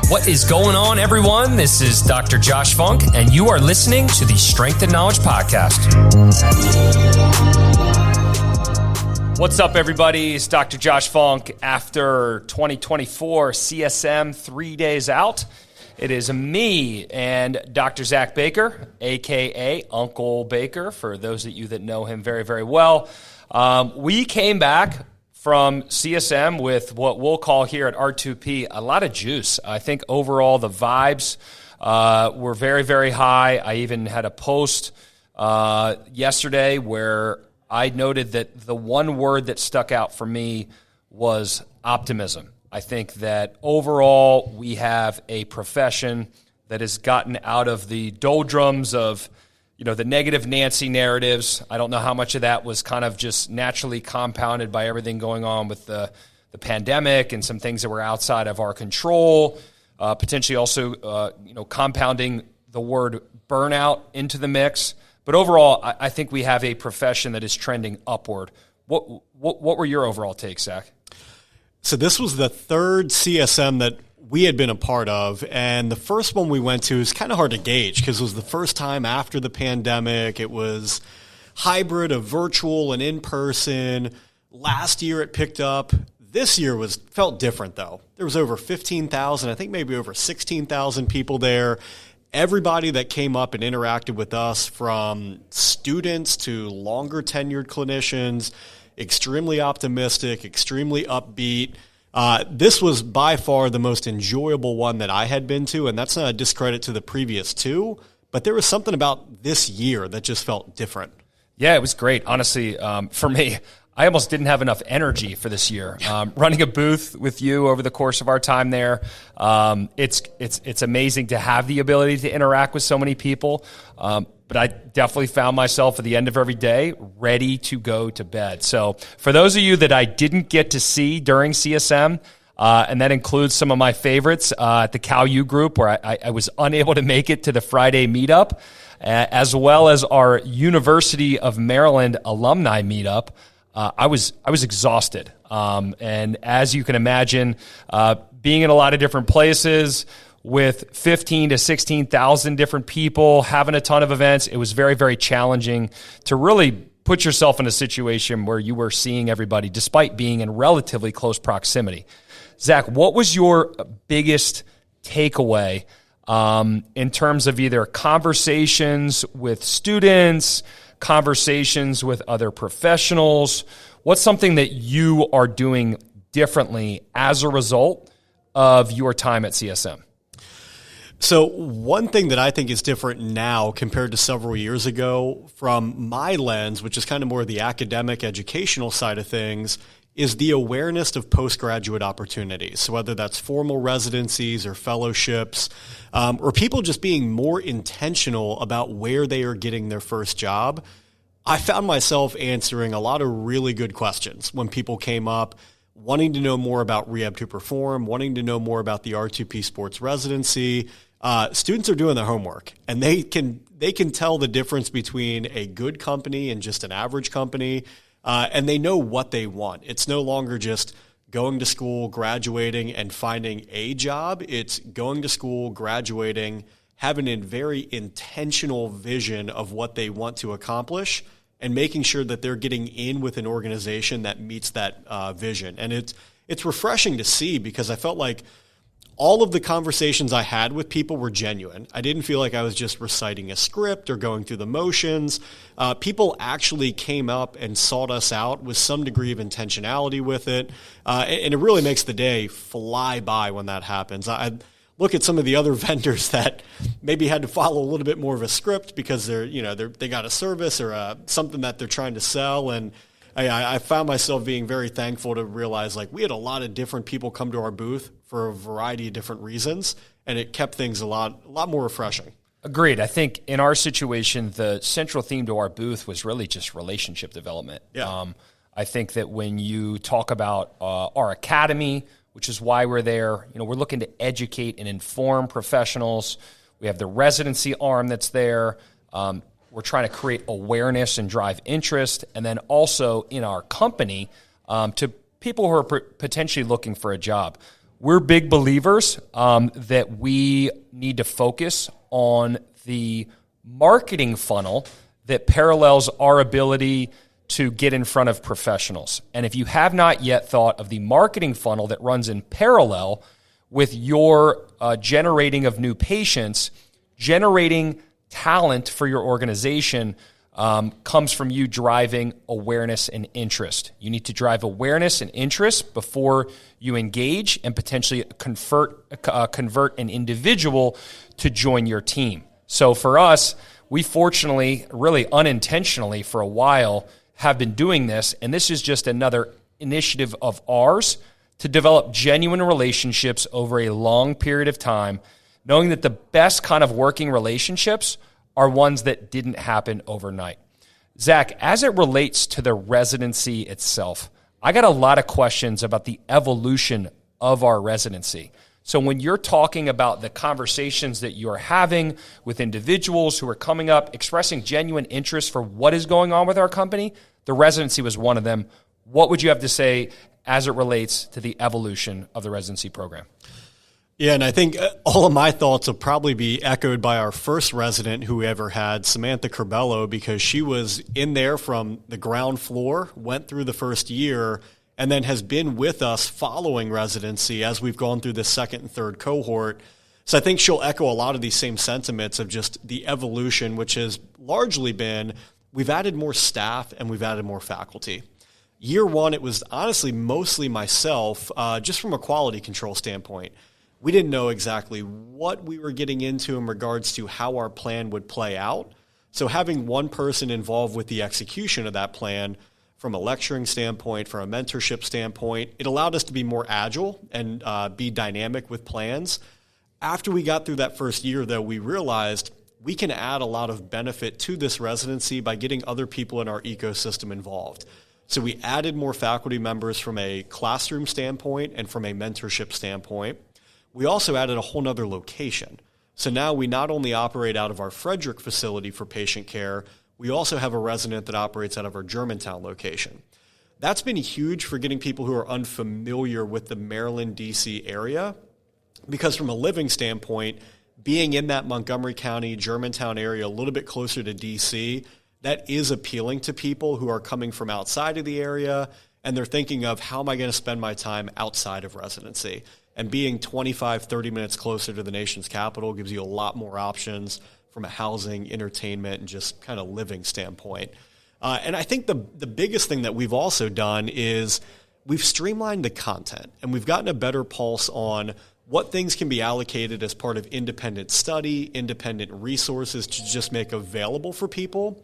What is going on, everyone? This is Dr. Josh Funk, and you are listening to the Strength and Knowledge Podcast. What's up, everybody? It's Dr. Josh Funk. After 2024 CSM 3 days out, it is me and Dr. Zach Baker, a.k.a. Uncle Baker, for those of you that know him very, very well. We came back from CSM with what we'll call here at R2P a lot of juice. I think overall the vibes were very, very high. I even had a post yesterday where I noted that the one word that stuck out for me was optimism. I think that overall we have a profession that has gotten out of the doldrums of the negative Nancy narratives. I don't know how much of that was kind of just naturally compounded by everything going on with the pandemic and some things that were outside of our control, potentially also, compounding the word burnout into the mix. But overall, I think we have a profession that is trending upward. What were your overall takes, Zach? So this was the third CSM that we had been a part of, and the first one we went to is kind of hard to gauge because it was the first time after the pandemic. It was hybrid of virtual and in-person. Last year it picked up. This year felt different, though. There was over 15,000, I think maybe over 16,000 people there. Everybody that came up and interacted with us, from students to longer tenured clinicians, extremely optimistic, extremely upbeat. This was by far the most enjoyable one that I had been to, and that's not a discredit to the previous two, but there was something about this year that just felt different. Yeah, it was great. Honestly, for me, I almost didn't have enough energy for this year. Running a booth with you over the course of our time there, it's amazing to have the ability to interact with so many people. But I definitely found myself at the end of every day ready to go to bed. So for those of you that I didn't get to see during CSM, and that includes some of my favorites at the CalU group, where I was unable to make it to the Friday meetup, as well as our University of Maryland alumni meetup, I was exhausted. And as you can imagine, being in a lot of different places, with 15 to 16,000 different people, having a ton of events, it was very, very challenging to really put yourself in a situation where you were seeing everybody despite being in relatively close proximity. Zach, what was your biggest takeaway in terms of either conversations with students, conversations with other professionals? What's something that you are doing differently as a result of your time at CSM? So one thing that I think is different now compared to several years ago from my lens, which is kind of more the academic educational side of things, is the awareness of postgraduate opportunities. So whether that's formal residencies or fellowships, or people just being more intentional about where they are getting their first job. I found myself answering a lot of really good questions when people came up, wanting to know more about Rehab to Perform, wanting to know more about the R2P sports residency. Students are doing their homework, and they can tell the difference between a good company and just an average company, and they know what they want. It's no longer just going to school, graduating, and finding a job. It's going to school, graduating, having a very intentional vision of what they want to accomplish, and making sure that they're getting in with an organization that meets that vision. And it's refreshing to see, because I felt like all of the conversations I had with people were genuine. I didn't feel like I was just reciting a script or going through the motions. People actually came up and sought us out with some degree of intentionality with it. And it really makes the day fly by when that happens. I look at some of the other vendors that maybe had to follow a little bit more of a script because they got a service or something that they're trying to sell. And I found myself being very thankful to realize, like, we had a lot of different people come to our booth for a variety of different reasons, and it kept things a lot more refreshing. Agreed. I think in our situation, the central theme to our booth was really just relationship development. Yeah. I think that when you talk about our academy, which is why we're there, we're looking to educate and inform professionals. We have the residency arm that's there. We're trying to create awareness and drive interest. And then also in our company to people who are potentially looking for a job. We're big believers that we need to focus on the marketing funnel that parallels our ability to get in front of professionals. And if you have not yet thought of the marketing funnel that runs in parallel with your generating of new patients, generating talent for your organization comes from you driving awareness and interest. You need to drive awareness and interest before you engage and potentially convert an individual to join your team. So for us, we fortunately, really unintentionally for a while, have been doing this, and this is just another initiative of ours to develop genuine relationships over a long period of time, knowing that the best kind of working relationships are ones that didn't happen overnight. Zach, as it relates to the residency itself, I got a lot of questions about the evolution of our residency. So when you're talking about the conversations that you're having with individuals who are coming up, expressing genuine interest for what is going on with our company, the residency was one of them. What would you have to say as it relates to the evolution of the residency program? Yeah, and I think all of my thoughts will probably be echoed by our first resident who we ever had, Samantha Corbello, because she was in there from the ground floor, went through the first year, and then has been with us following residency as we've gone through the second and third cohort. So I think she'll echo a lot of these same sentiments of just the evolution, which has largely been we've added more staff and we've added more faculty. Year one, it was honestly mostly myself, just from a quality control standpoint. We didn't know exactly what we were getting into in regards to how our plan would play out. So having one person involved with the execution of that plan from a lecturing standpoint, from a mentorship standpoint, it allowed us to be more agile and be dynamic with plans. After we got through that first year, though, we realized we can add a lot of benefit to this residency by getting other people in our ecosystem involved. So we added more faculty members from a classroom standpoint and from a mentorship standpoint. We also added a whole nother location. So now we not only operate out of our Frederick facility for patient care, we also have a resident that operates out of our Germantown location. That's been huge for getting people who are unfamiliar with the Maryland, D.C. area, because from a living standpoint, being in that Montgomery County, Germantown area, a little bit closer to D.C., that is appealing to people who are coming from outside of the area, and they're thinking of how am I going to spend my time outside of residency? And being 25, 30 minutes closer to the nation's capital gives you a lot more options from a housing, entertainment, and just kind of living standpoint. And I think the biggest thing that we've also done is we've streamlined the content, and we've gotten a better pulse on what things can be allocated as part of independent study, independent resources to just make available for people,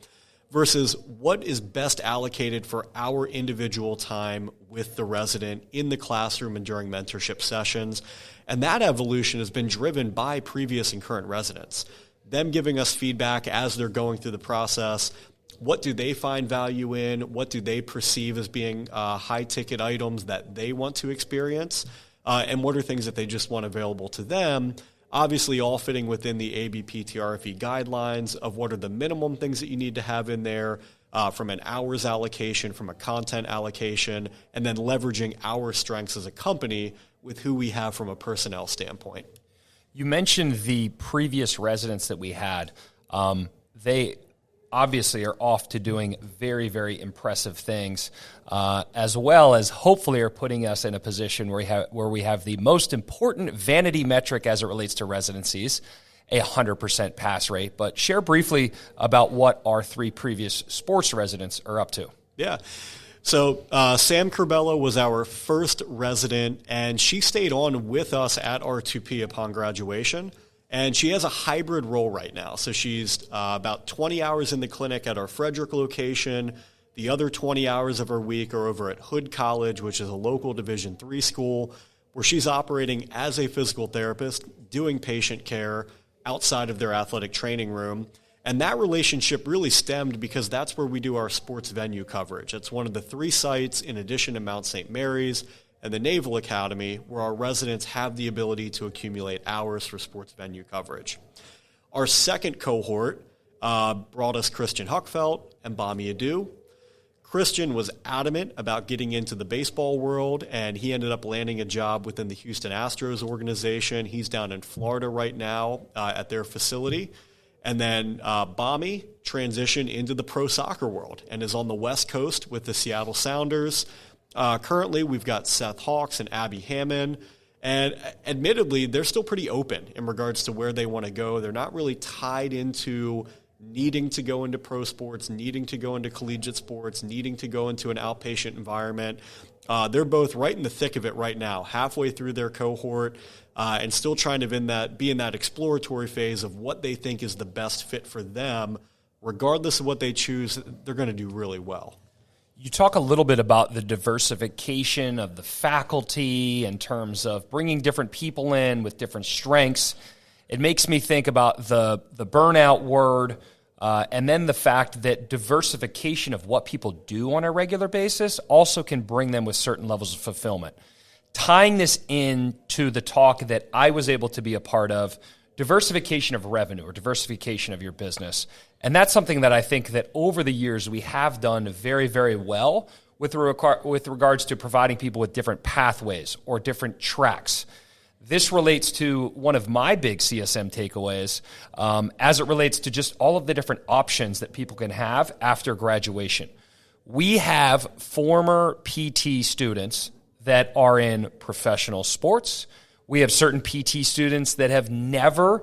versus what is best allocated for our individual time with the resident in the classroom and during mentorship sessions. And that evolution has been driven by previous and current residents. Them giving us feedback as they're going through the process. What do they find value in? What do they perceive as being high-ticket items that they want to experience? And what are things that they just want available to them? Obviously, all fitting within the ABPTRFE guidelines of what are the minimum things that you need to have in there from an hours allocation, from a content allocation, and then leveraging our strengths as a company with who we have from a personnel standpoint. You mentioned the previous residents that we had. They obviously are off to doing very, very impressive things, as well as hopefully are putting us in a position where we have the most important vanity metric as it relates to residencies, a 100% pass rate. But share briefly about what our three previous sports residents are up to. Yeah. So Sam Corbello was our first resident, and she stayed on with us at R2P upon graduation. And she has a hybrid role right now. So she's about 20 hours in the clinic at our Frederick location. The other 20 hours of her week are over at Hood College, which is a local Division III school, where she's operating as a physical therapist, doing patient care outside of their athletic training room. And that relationship really stemmed because that's where we do our sports venue coverage. It's one of the three sites, in addition to Mount St. Mary's and the Naval Academy, where our residents have the ability to accumulate hours for sports venue coverage. Our second cohort brought us Christian Huckfelt and Bami Adu. Christian was adamant about getting into the baseball world, and he ended up landing a job within the Houston Astros organization. He's down in Florida right now at their facility. And then Bami transitioned into the pro soccer world and is on the West Coast with the Seattle Sounders. Currently, we've got Seth Hawks and Abby Hammond. And admittedly, they're still pretty open in regards to where they want to go. They're not really tied into needing to go into pro sports, needing to go into collegiate sports, needing to go into an outpatient environment. They're both right in the thick of it right now, halfway through their cohort, and still trying to be in that exploratory phase of what they think is the best fit for them. Regardless of what they choose, they're going to do really well. You talk a little bit about the diversification of the faculty in terms of bringing different people in with different strengths. It makes me think about the burnout word, and then the fact that diversification of what people do on a regular basis also can bring them with certain levels of fulfillment. Tying this into the talk that I was able to be a part of, diversification of revenue or diversification of your business. And that's something that I think that over the years we have done very, very well with regards to providing people with different pathways or different tracks. This relates to one of my big CSM takeaways as it relates to just all of the different options that people can have after graduation. We have former PT students that are in professional sports. We have certain PT students that have never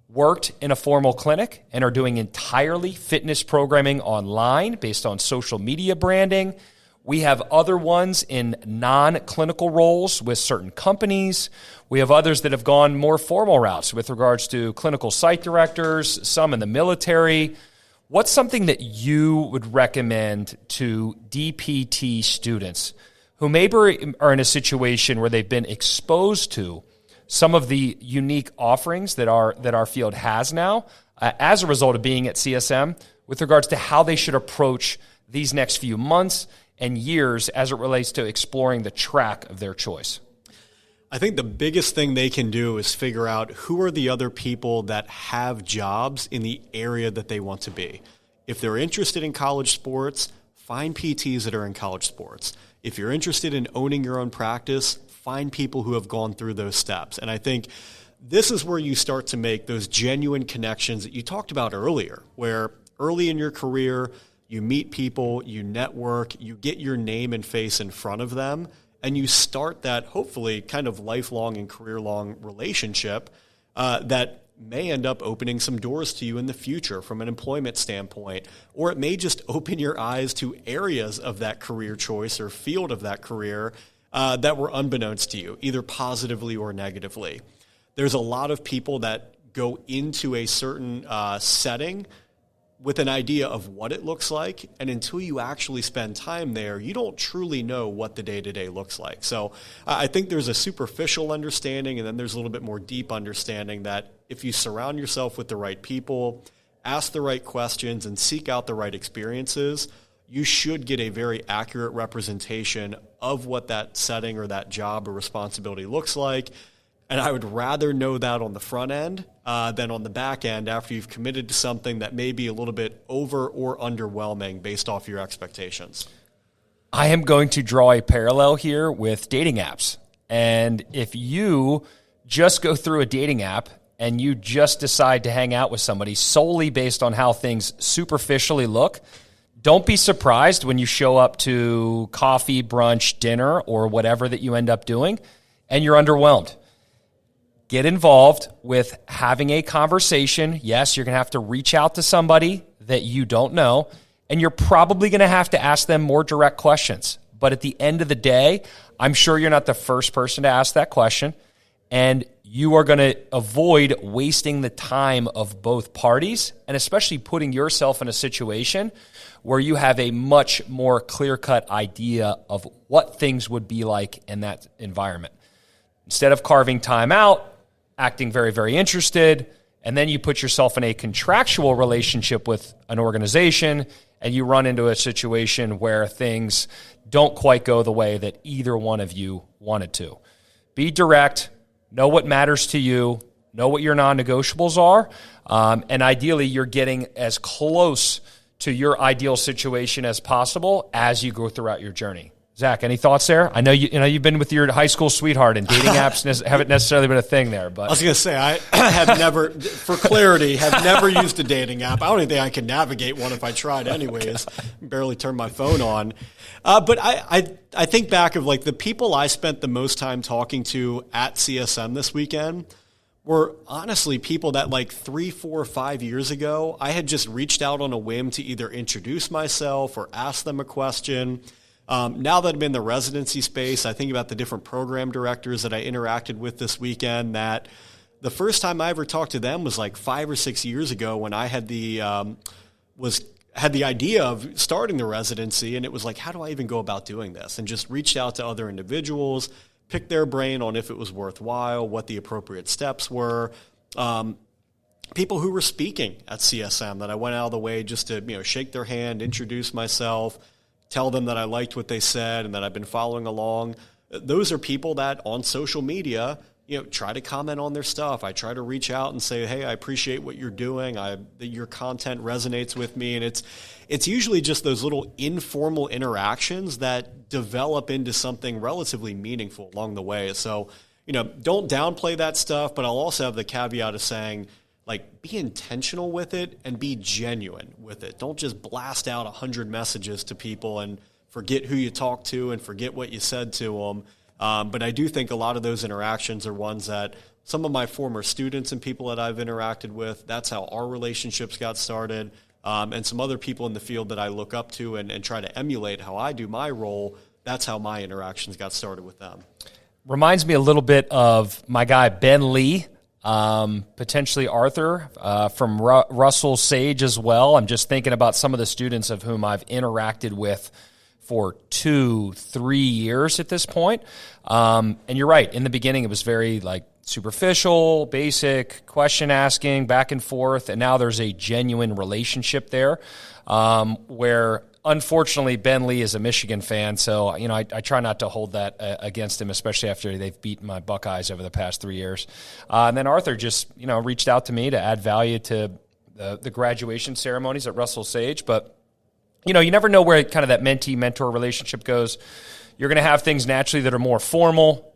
worked in a formal clinic and are doing entirely fitness programming online based on social media branding. We have other ones in non-clinical roles with certain companies. We have others that have gone more formal routes with regards to clinical site directors, some in the military. What's something that you would recommend to DPT students who maybe are in a situation where they've been exposed to some of the unique offerings that our field has now as a result of being at CSM with regards to how they should approach these next few months and years as it relates to exploring the track of their choice? I think the biggest thing they can do is figure out who are the other people that have jobs in the area that they want to be. If they're interested in college sports, find PTs that are in college sports. If you're interested in owning your own practice, find people who have gone through those steps. And I think this is where you start to make those genuine connections that you talked about earlier, where early in your career, you meet people, you network, you get your name and face in front of them, and you start that hopefully kind of lifelong and career-long relationship that may end up opening some doors to you in the future from an employment standpoint, or it may just open your eyes to areas of that career choice or field of that career that were unbeknownst to you, either positively or negatively. There's a lot of people that go into a certain setting with an idea of what it looks like, and until you actually spend time there, you don't truly know what the day-to-day looks like. So I think there's a superficial understanding, and then there's a little bit more deep understanding that if you surround yourself with the right people, ask the right questions, and seek out the right experiences, you should get a very accurate representation of what that setting or that job or responsibility looks like. And I would rather know that on the front end than on the back end after you've committed to something that may be a little bit over or underwhelming based off your expectations. I am going to draw a parallel here with dating apps. And if you just go through a dating app and you just decide to hang out with somebody solely based on how things superficially look, don't be surprised when you show up to coffee, brunch, dinner, or whatever that you end up doing, and you're underwhelmed. Get involved with having a conversation. Yes, you're going to have to reach out to somebody that you don't know, and you're probably going to have to ask them more direct questions. But at the end of the day, I'm sure you're not the first person to ask that question, and you are going to avoid wasting the time of both parties, and especially putting yourself in a situation where you have a much more clear-cut idea of what things would be like in that environment. Instead of carving time out, acting very, very interested, and then you put yourself in a contractual relationship with an organization, and you run into a situation where things don't quite go the way that either one of you wanted to. Be direct, know what matters to you, know what your non-negotiables are, and ideally you're getting as close to your ideal situation as possible as you go throughout your journey. Zach, any thoughts there? I know you've been with your high school sweetheart, and dating apps haven't necessarily been a thing there. But I was going to say, I have never, for clarity, have never used a dating app. I don't even think I could navigate one if I tried anyways. Barely turn my phone on. But I think back of like the people I spent the most time talking to at CSM this weekend were honestly people that like 3, 4, 5 years ago, I had just reached out on a whim to either introduce myself or ask them a question. Now that I'm in the residency space, I think about the different program directors that I interacted with this weekend, that the first time I ever talked to them was like 5 or 6 years ago when I had the idea of starting the residency, and it was like, how do I even go about doing this? And just reached out to other individuals, picked their brain on if it was worthwhile, what the appropriate steps were. People who were speaking at CSM that I went out of the way just to shake their hand, introduce myself, tell them that I liked what they said and that I've been following along. Those are people that on social media, try to comment on their stuff. I try to reach out and say, hey, I appreciate what you're doing. Your content resonates with me. And it's usually just those little informal interactions that develop into something relatively meaningful along the way. So, don't downplay that stuff, but I'll also have the caveat of saying, like, be intentional with it and be genuine with it. Don't just blast out 100 messages to people and forget who you talked to and forget what you said to them. But I do think a lot of those interactions are ones that some of my former students and people that I've interacted with, that's how our relationships got started. And some other people in the field that I look up to and try to emulate how I do my role, that's how my interactions got started with them. Reminds me a little bit of my guy, Ben Lee. Potentially Arthur from Russell Sage as well. I'm just thinking about some of the students of whom I've interacted with for 2-3 years at this point. And you're right. In the beginning, it was very like superficial, basic, question asking, back and forth. And now there's a genuine relationship there where unfortunately, Ben Lee is a Michigan fan, so I try not to hold that against him, especially after they've beaten my Buckeyes over the past 3 years. And then Arthur just reached out to me to add value to the graduation ceremonies at Russell Sage. But you never know where kind of that mentee-mentor relationship goes. You're going to have things naturally that are more formal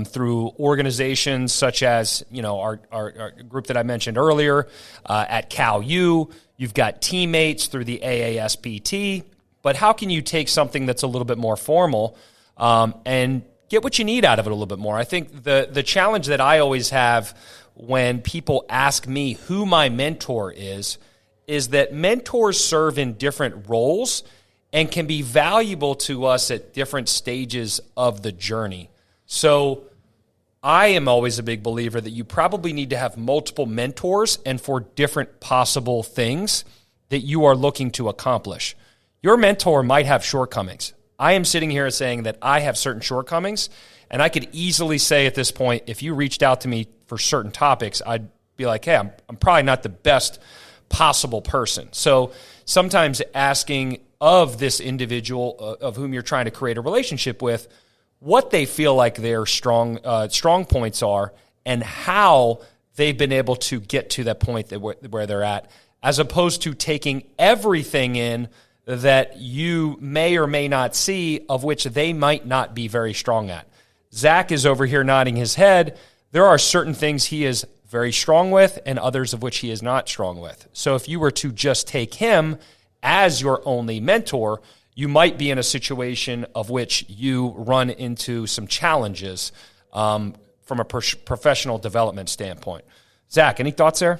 through organizations such as our group that I mentioned earlier at Cal U. You've got teammates through the AASPT. But how can you take something that's a little bit more formal and get what you need out of it a little bit more? I think the challenge that I always have when people ask me who my mentor is that mentors serve in different roles and can be valuable to us at different stages of the journey. So I am always a big believer that you probably need to have multiple mentors and for different possible things that you are looking to accomplish. Your mentor might have shortcomings. I am sitting here saying that I have certain shortcomings, and I could easily say at this point, if you reached out to me for certain topics, I'd be like, hey, I'm probably not the best possible person. So sometimes asking of this individual of whom you're trying to create a relationship with, what they feel like their strong points are and how they've been able to get to that point where they're at, as opposed to taking everything in that you may or may not see, of which they might not be very strong at. Zach is over here nodding his head. There are certain things he is very strong with and others of which he is not strong with. So if you were to just take him as your only mentor, you might be in a situation of which you run into some challenges from a professional development standpoint. Zach, any thoughts there?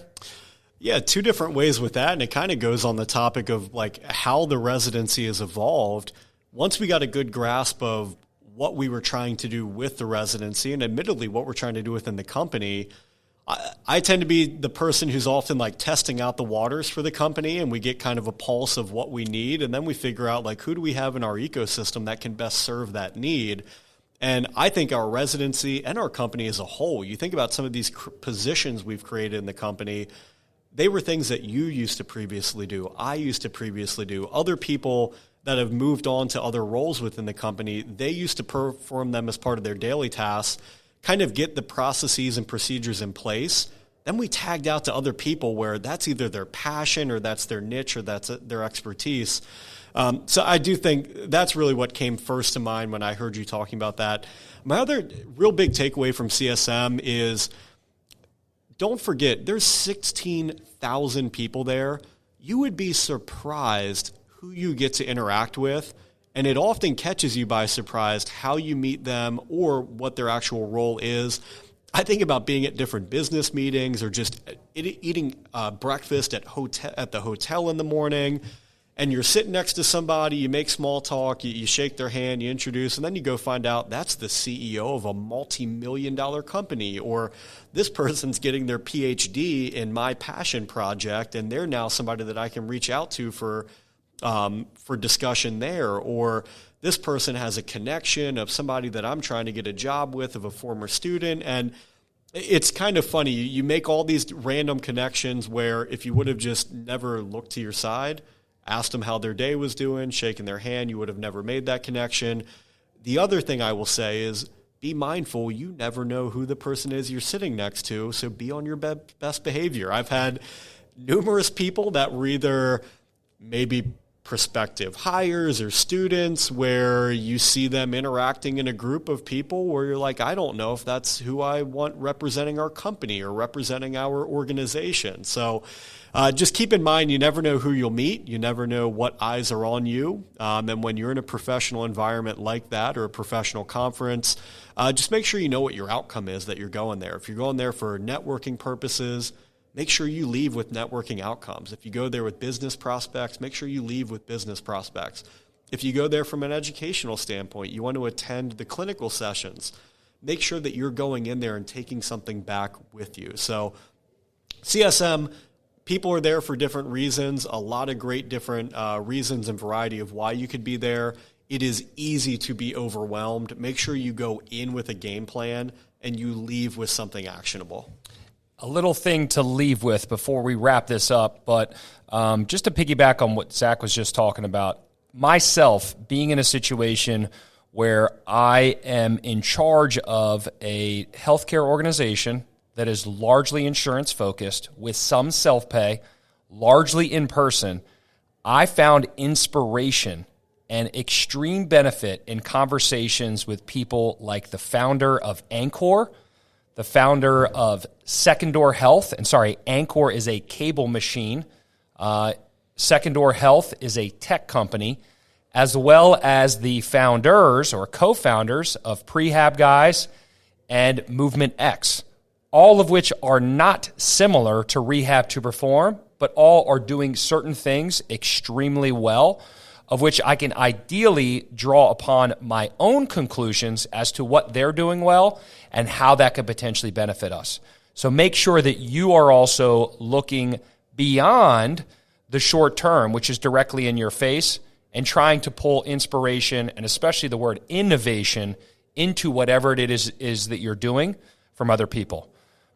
Yeah, two different ways with that, and it kind of goes on the topic of like how the residency has evolved. Once we got a good grasp of what we were trying to do with the residency, and admittedly what we're trying to do within the company, I tend to be the person who's often like testing out the waters for the company, and we get kind of a pulse of what we need, and then we figure out like who do we have in our ecosystem that can best serve that need. And I think our residency and our company as a whole, you think about some of these positions we've created in the company, they were things that you used to previously do, I used to previously do. Other people that have moved on to other roles within the company, they used to perform them as part of their daily tasks, kind of get the processes and procedures in place then we tagged out to other people where that's either their passion or that's their niche or that's their expertise. So I do think that's really what came first to mind when I heard you talking about that. My other real big takeaway from CSM is don't forget there's 16,000 people there. You would be surprised who you get to interact with, and it often catches you by surprise how you meet them or what their actual role is. I think about being at different business meetings or just eating breakfast at the hotel in the morning, and you're sitting next to somebody, you make small talk, you shake their hand, you introduce, and then you go find out that's the CEO of a multi-million-dollar company, or this person's getting their PhD in my passion project, and they're now somebody that I can reach out to for discussion there, or this person has a connection of somebody that I'm trying to get a job with, of a former student. And it's kind of funny. You make all these random connections where if you would have just never looked to your side, asked them how their day was doing, shaken their hand, you would have never made that connection. The other thing I will say is be mindful. You never know who the person is you're sitting next to, so be on your best behavior. I've had numerous people that were either maybe prospective hires or students where you see them interacting in a group of people where you're like, I don't know if that's who I want representing our company or representing our organization. So just keep in mind, you never know who you'll meet. You never know what eyes are on you. And when you're in a professional environment like that or a professional conference, just make sure you know what your outcome is that you're going there. If you're going there for networking purposes, make sure you leave with networking outcomes. If you go there with business prospects, make sure you leave with business prospects. If you go there from an educational standpoint, you want to attend the clinical sessions, make sure that you're going in there and taking something back with you. So CSM, people are there for different reasons, a lot of great different reasons and variety of why you could be there. It is easy to be overwhelmed. Make sure you go in with a game plan and you leave with something actionable. A little thing to leave with before we wrap this up, but just to piggyback on what Zach was just talking about, myself being in a situation where I am in charge of a healthcare organization that is largely insurance focused with some self-pay, largely in person, I found inspiration and extreme benefit in conversations with people like the founder of Anchor, the founder of Secondor Health, and sorry, Anchor is a cable machine. Secondor Health is a tech company, as well as the founders or co-founders of Prehab Guys and Movement X, all of which are not similar to Rehab to Perform, but all are doing certain things extremely well, of which I can ideally draw upon my own conclusions as to what they're doing well and how that could potentially benefit us. So make sure that you are also looking beyond the short term, which is directly in your face, and trying to pull inspiration and especially the word innovation into whatever it is that you're doing from other people.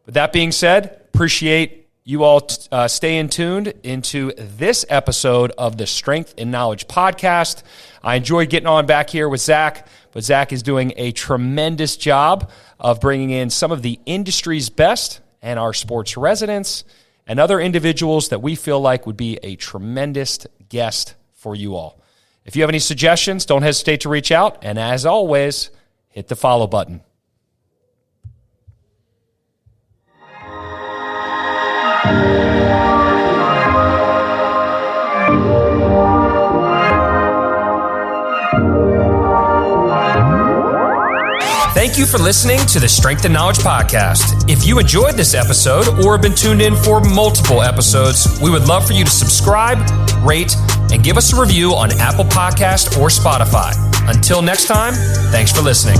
With that being said, appreciate you all staying tuned into this episode of the Strength and Knowledge Podcast. I enjoyed getting on back here with Zach, but Zach is doing a tremendous job of bringing in some of the industry's best and our sports residents and other individuals that we feel like would be a tremendous guest for you all. If you have any suggestions, don't hesitate to reach out. And as always, hit the follow button. Thank you for listening to the Strength and Knowledge Podcast. If you enjoyed this episode or have been tuned in for multiple episodes, we would love for you to subscribe, rate, and give us a review on Apple Podcast or Spotify. Until next time, thanks for listening.